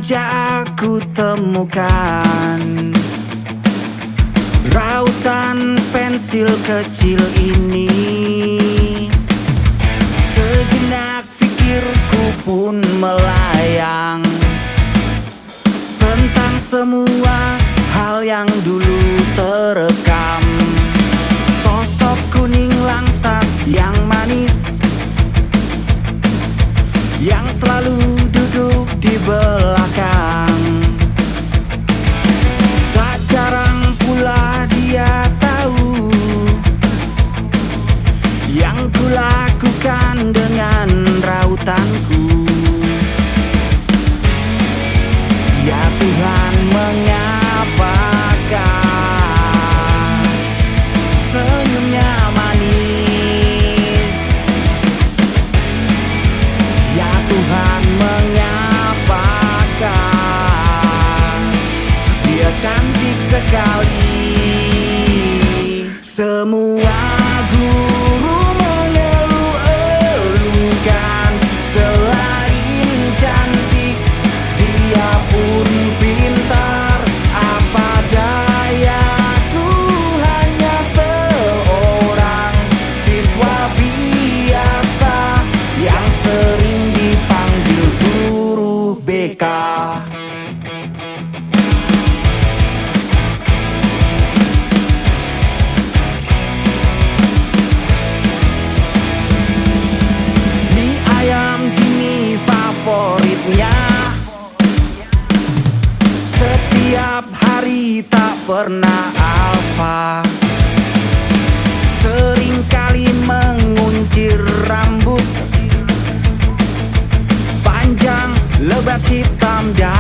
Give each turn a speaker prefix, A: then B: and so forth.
A: saja aku temukan rautan pensil kecil ini. Sejenak pikirku pun melayang tentang semua hal yang dulu terekam. Sosok kuning langsat yang manis, yang selalu duduk di belakang. Tak jarang pula dia tahu yang kulakukan dengan rautanku. Ya Tuhan, mengapakah senyumnya manis? Ya Tuhan, mengapakah dia cantik sekali? Semua guru mengeluh-elukan, selain cantik dia pun pintar. Apa dayaku, hanya seorang siswa biasa yang sering dipanggil guru BK. Mie ayam Jimmy favoritnya, setiap hari tak pernah alfa. Seringkali menguncir rambut panjang, lebat hitam dan